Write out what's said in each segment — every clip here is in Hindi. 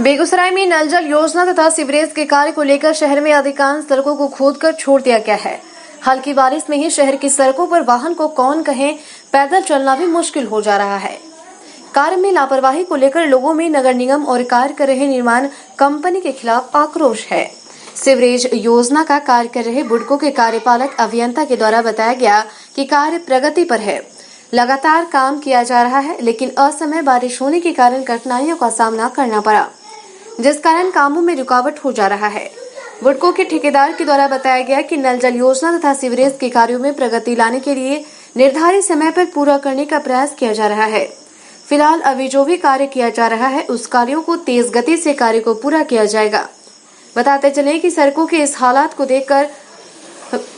बेगूसराय में नल जल योजना तथा सीवरेज के कार्य को लेकर शहर में अधिकांश सड़कों को खोदकर छोड़ दिया गया है। हल्की बारिश में ही शहर की सड़कों पर वाहन को कौन कहे, पैदल चलना भी मुश्किल हो जा रहा है। कार्य में लापरवाही को लेकर लोगों में नगर निगम और कार्य कर रहे निर्माण कंपनी के खिलाफ आक्रोश है। सीवरेज योजना का कार्य कर रहे बुडको के कार्यपालक अभियंता के द्वारा बताया गया कि कार्य प्रगति पर है, लगातार काम किया जा रहा है, लेकिन असमय बारिश होने के कारण कठिनाइयों का सामना करना पड़ा, जिस कारण कामों में रुकावट हो जा रहा है। बुडको के ठेकेदार के द्वारा बताया गया कि नल जल योजना तथा सीवरेज के कार्यों में प्रगति लाने के लिए निर्धारित समय पर पूरा करने का प्रयास किया जा रहा है। फिलहाल अभी जो भी कार्य किया जा रहा है उस कार्यों को तेज गति से कार्य को पूरा किया जाएगा। बताते चले कि सड़कों के इस हालात को देखकर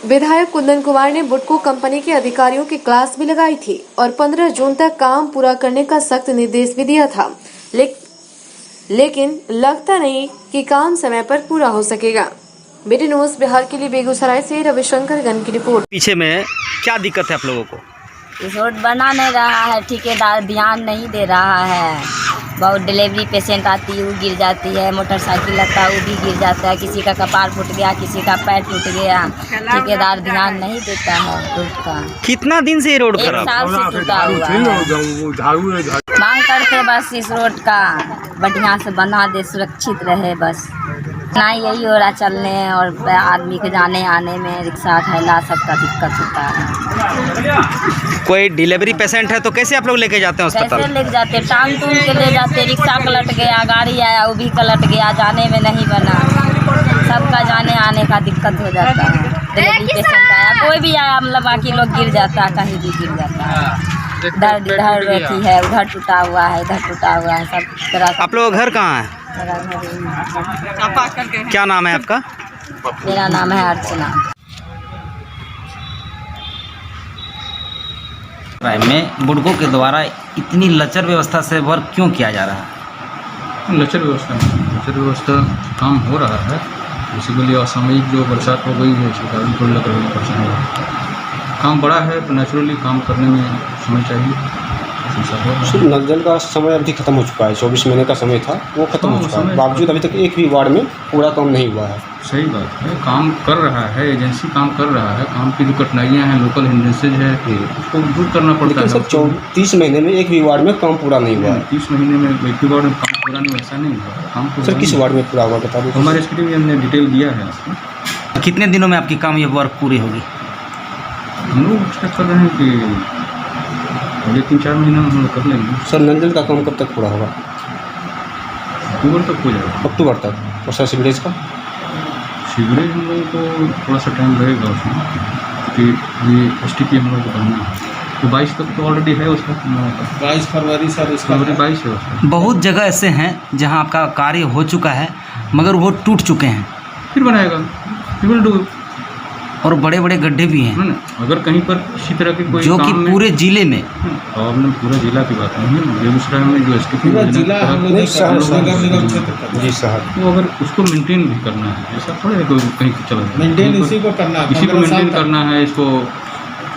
विधायक कुंदन कुमार ने बुडको कंपनी के अधिकारियों की क्लास भी लगाई थी और 15 जून तक काम पूरा करने का सख्त निर्देश भी दिया था, लेकिन लगता नहीं कि काम समय पर पूरा हो सकेगा। बीटी न्यूज़ बिहार के लिए बेगूसराय से रविशंकर गन की रिपोर्ट। पीछे में क्या दिक्कत है आप लोगों को? इस रोड बना नहीं रहा है, ठेकेदार ध्यान नहीं दे रहा है। बहुत डिलीवरी पेशेंट आती है, वो गिर जाती है, मोटरसाइकिल लगता है, वो भी गिर जाता है, किसी का कपार फूट गया, किसी का पैर टूट गया। ठेकेदार ध्यान नहीं देता है रोड का। कितना दिन से ये रोड खराब? 1 साल से टूटा हुआ है। मांग करते बस इस रोड का बढ़िया से बना दे, सुरक्षित रहे बस। ना यही हो रहा चलने और आदमी के जाने आने में, रिक्शा ठेला सबका दिक्कत होता है। कोई डिलीवरी पेशेंट है तो कैसे आप लोग लेके जाते हैं अस्पताल? कैसे लेके जाते, टांग टूंग के ले जाते, रिक्शा पलट गया, गाड़ी आया वो भी पलट गया, जाने में नहीं बना, सबका जाने आने का दिक्कत हो जाता है। डिलीवरी पेशेंट आया, कोई भी आया, मतलब बाकी लोग गिर जाता है, कहीं भी गिर जाता है। इधर रहती है, उधर टूटा हुआ है, इधर टूटा हुआ है, सब तरह। आप लोग घर कहाँ है? क्या नाम है आपका? मेरा नाम है अर्चना। में बुडको के द्वारा इतनी लचर व्यवस्था से वर्क क्यों किया जा रहा है? लचर व्यवस्था काम हो रहा है। बेसिकली असामयिक जो बरसात हो गई है इसके कारण को लग रही परेशानी। काम बड़ा है तो नेचुरली काम करने में समय चाहिए। नल जल का समय अवधि खत्म हो चुका है, 24 महीने का समय था वो खत्म हो चुका है, बावजूद अभी तक एक भी वार्ड में पूरा काम नहीं हुआ है। सही बात है, काम कर रहा है, एजेंसी काम कर रहा है, काम की जो कठिनाइयाँ हैं, लोकल हिंड्रेंसेज है, उसको दूर करना पड़ता है। सर 30 महीने में एक भी वार्ड में काम पूरा नहीं हुआ है। 30 महीने में एक भी वार्ड में काम पूरा नहीं, ऐसा नहीं हुआ काम। सर किस वार्ड में पूरा हुआ बता दो? हमारे एसपी में हमने डिटेल दिया है आपको। कितने दिनों में आपकी काम ये वर्क पूरी होगी? हम लोग एक्सपेक्ट कर रहे हैं कि अगले 3-4 महीने में हम लोग कर लेंगे। सर नल जल का काम कब तक पूरा होगा? अक्टूबर तक हो जाएगा। अक्टूबर तक। और सर सीवरेज का? सीवरेज हम लोगों को थोड़ा सा टाइम लगेगा उसमें, क्योंकि ये STP हम लोग को करना है, तो 22 तक तो ऑलरेडी है उसका। 22 फरवरी सर इसका 22 है उसका। बहुत जगह ऐसे हैं जहां आपका कार्य हो चुका है मगर वो टूट चुके हैं, फिर बनाएगा, फिर विल डू। और बड़े बड़े गड्ढे भी हैं अगर कहीं पर किसी तरह की कोई जो कि पूरे जिले में, और हमने पूरा जिला की बात नहीं है, बेगूसराय में जो STP जी शहर, तो अगर उसको मेंटेन भी करना है, ऐसा थोड़ा है कहीं चला मेंटेन इसी को करना है, इसी को मेंटेन करना है इसको।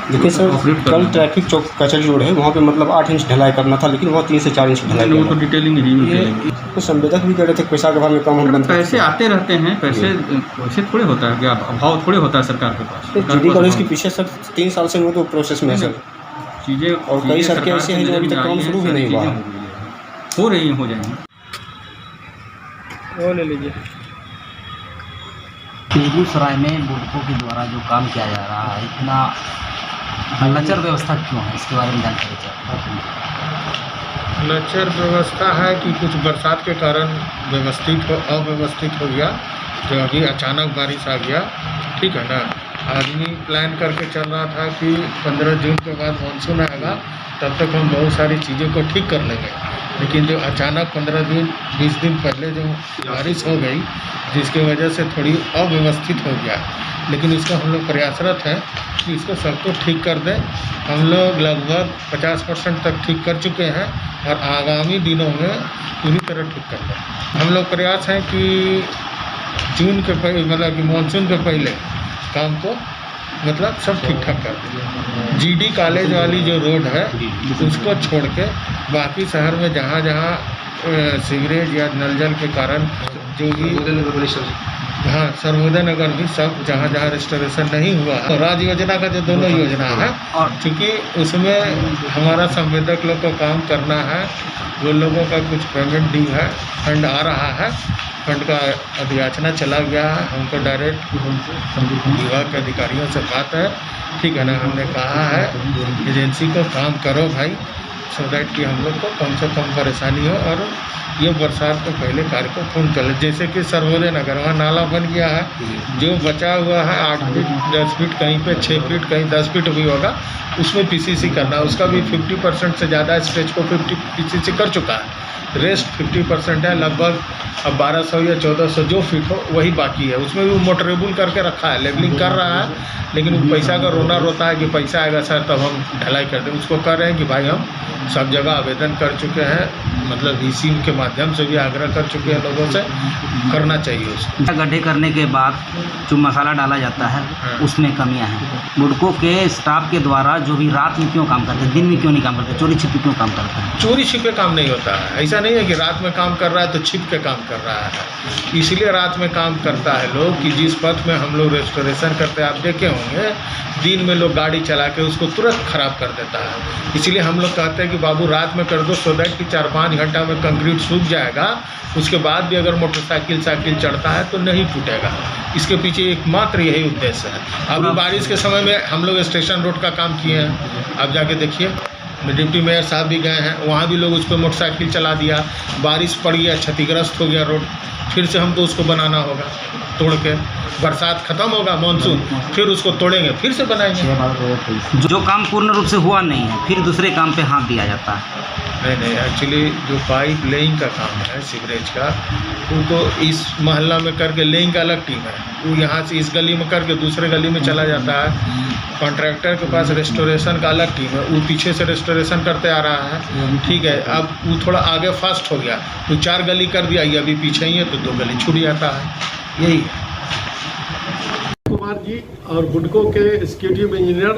देखिए सर कल ट्रैफिक चौक कचहरी रोड है, वहाँ पे मतलब 8 इंच ढलाई करना था, लेकिन वहाँ 3 से 4 इंच ढलाई। वो तो डिटेलिंग ही तो संवेदक भी कह रहे थे पैसा के अभाव में काम हम बंद। पैसे आते रहते हैं, पैसे थोड़े होता है, क्या अभाव थोड़े होता है सरकार के पास। GD कॉलेज के पीछे सर 3 साल से वो तो प्रोसेस में है सर, चीज़ें और कई सड़कें ऐसे हैं जो अभी तक काम शुरू भी नहीं हुआ है। हो रही हो जाएंगी। वो ले लीजिए। बेगूसराय में बुडको के द्वारा जो काम किया जा रहा है, इतना लचर व्यवस्था क्यों है, इसके बारे में जानकारी चाहिए। लचर व्यवस्था है कि कुछ बरसात के कारण अव्यवस्थित हो गया, जो अभी अचानक बारिश आ गया, ठीक है ना। आदमी प्लान करके चल रहा था कि 15 जून के बाद मानसून आएगा, तब तक हम बहुत सारी चीज़ों को ठीक कर लेंगे, लेकिन जो अचानक 15-20 दिन पहले जो बारिश हो गई, जिसकी वजह से थोड़ी अव्यवस्थित हो गया। लेकिन इसका हम लोग प्रयासरत हैं कि इसको सबको ठीक कर दें। हम लोग लगभग 50% तक ठीक कर चुके हैं और आगामी दिनों में पूरी तरह ठीक कर दें। हम लोग प्रयास हैं कि जून के पहले, मतलब कि मानसून के पहले काम को मतलब सब ठीक ठाक कर दें। GD कॉलेज वाली जो रोड है उसको छोड़ के बाकी शहर में जहाँ जहाँ सीवरेज या नल जल के कारण जो भी हाँ सर्वोदय नगर भी सब जहाँ जहाँ रेस्टोरेशन नहीं हुआ है तो राज योजना का जो दोनों योजना है और चूँकि उसमें हमारा संवेदक लोग को काम करना है, वो लोगों का कुछ पेमेंट ड्यू है, फंड आ रहा है, फंड का अभियाचना चला गया है, हमको डायरेक्ट विभाग के अधिकारियों से बात है, ठीक है ना। हमने कहा है एजेंसी को काम करो भाई, सो दैट कि हम लोग को कम से कम परेशानी हो और ये बरसात को पहले कार्य को पूर्ण कर ले। जैसे कि सर्वोदय नगर वहाँ नाला बन गया है, जो बचा हुआ है 8 फीट 10 फीट कहीं पे 6 फीट कहीं 10 फीट भी होगा, उसमें पीसीसी करना, उसका भी 50% से ज़्यादा स्ट्रेच को 50 पीसीसी कर चुका है, रेस्ट 50% है, लगभग अब 1200 या 1400 जो फीट हो वही बाकी है। उसमें भी मोटरेबल करके रखा है, लेवलिंग कर रहा है, लेकिन पैसा का रोना रोता है कि पैसा आएगा सर तब हम ढलाई कर दें। उसको कह रहे हैं कि भाई हम सब जगह आवेदन कर चुके हैं, मतलब वीसी के माध्यम से भी आग्रह कर चुके हैं लोगों से, करना चाहिए उसको। गड्ढे करने के बाद जो मसाला डाला जाता है उसमें कमियां हैं। बुडको के स्टाफ के द्वारा जो भी रात में क्यों काम करते हैं, दिन में क्यों नहीं काम करते, चोरी छिपे क्यों काम करते हैं? चोरी छिपे काम नहीं होता है, ऐसा नहीं है कि रात में काम कर रहा है तो छिप के काम कर रहा है, इसलिए रात में काम करता है लोग कि जिस पथ में हम लोग रेस्टोरेशन करते हैं, आप देखे होंगे दिन में लोग गाड़ी चला के उसको तुरंत ख़राब कर देता है। इसलिए हम लोग कहते हैं कि बाबू रात में कर दो, सो दैट कि 4-5 घंटा में कंक्रीट सूख जाएगा, उसके बाद भी अगर मोटरसाइकिल साइकिल चढ़ता है तो नहीं टूटेगा। इसके पीछे एकमात्र यही उद्देश्य है। अभी बारिश के समय में हम लोग स्टेशन रोड का काम किए हैं, आप जाके देखिए, डिप्टी मेयर साहब भी गए हैं, वहाँ भी लोग उस पर मोटरसाइकिल चला दिया, बारिश पड़ गया, क्षतिग्रस्त हो गया रोड, फिर से हमको उसको बनाना होगा तोड़ के, बरसात ख़त्म होगा मानसून, फिर उसको तोड़ेंगे, फिर से बनाएंगे। जो काम पूर्ण रूप से हुआ नहीं है फिर दूसरे काम पे हाथ दिया जाता है। नहीं, एक्चुअली जो पाइप लेइंग का काम है सीवरेज का, वो तो इस मोहल्ला में करके लेइंग का अलग टीम है, वो यहाँ से इस गली में करके दूसरे गली में चला जाता है। कॉन्ट्रैक्टर के पास रेस्टोरेशन का अलग टीम है, वो पीछे से रेस्टोरेशन करते आ रहा है, ठीक है। अब वो थोड़ा आगे फास्ट हो गया, वो 4 गली कर दिया, ये अभी पीछे ही है तो 2 गली छूट जाता है, यही है। कुमार जी और बुडको के एग्जीक्यूटिव इंजीनियर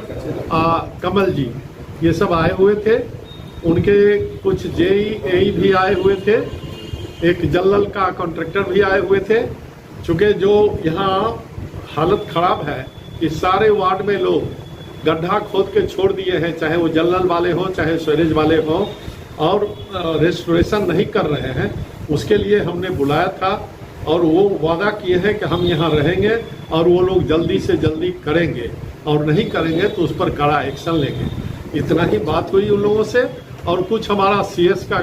कमल जी, ये सब आए हुए थे, उनके कुछ जेई भी आए हुए थे, एक जल्लल का कॉन्ट्रैक्टर भी आए हुए थे। चूँकि जो यहाँ हालत ख़राब है, इस सारे वार्ड में लोग गड्ढा खोद के छोड़ दिए हैं, चाहे वो जल्लल वाले हों चाहे सीवरेज वाले हों, और रेस्टोरेशन नहीं कर रहे हैं। उसके लिए हमने बुलाया था और वो वादा किए हैं कि हम यहाँ रहेंगे और वो लोग जल्दी से जल्दी करेंगे, और नहीं करेंगे तो उस पर कड़ा एक्शन लेंगे। इतना ही बात हुई उन लोगों से। और कुछ हमारा CS का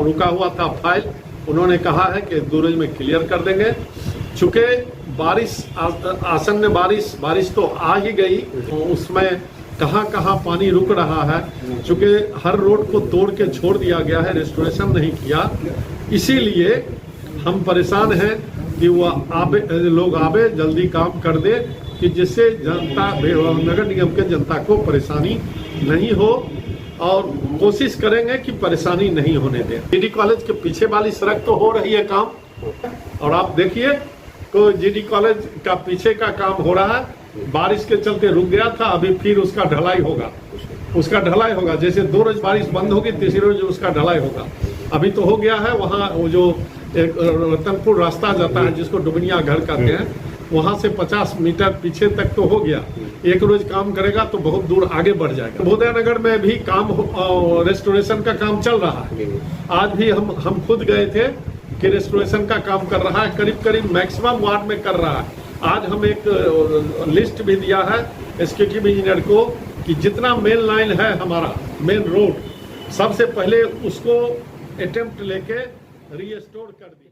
रुका हुआ था फाइल, उन्होंने कहा है कि 2 रोज में क्लियर कर देंगे। चूँकि बारिश आसन्न बारिश तो आ ही गई, उसमें कहाँ कहाँ पानी रुक रहा है, चूँकि हर रोड को तोड़ के छोड़ दिया गया है, रेस्टोरेशन नहीं किया, इसीलिए हम परेशान हैं कि वो लोग आवे जल्दी काम कर दे, कि जिससे जनता नगर निगम के जनता को परेशानी नहीं हो, और कोशिश करेंगे कि परेशानी नहीं होने दें। GD कॉलेज के पीछे वाली सड़क तो हो रही है काम, और आप देखिए तो GD कॉलेज का पीछे का काम हो रहा है, बारिश के चलते रुक गया था, अभी फिर उसका ढलाई होगा। जैसे 2 रोज बारिश बंद होगी, तीसरे रोज उसका ढलाई होगा। अभी तो हो गया है, वहाँ वो जो एक रतनपुर रास्ता जाता है जिसको डुबनिया घर कहते हैं, वहाँ से 50 मीटर पीछे तक तो हो गया। एक रोज काम करेगा तो बहुत दूर आगे बढ़ जाएगा। बोधय नगर में भी काम रेस्टोरेशन का काम चल रहा है। आज भी हम खुद गए थे कि रेस्टोरेशन का काम कर रहा है, करीब मैक्सिमम वार्ड में कर रहा है। आज हम एक लिस्ट भी दिया है एग्जीक्यूटिव इंजीनियर को कि जितना मेन लाइन है हमारा मेन रोड, सबसे पहले उसको अटेम्प्ट लेके रीस्टोर कर दिया।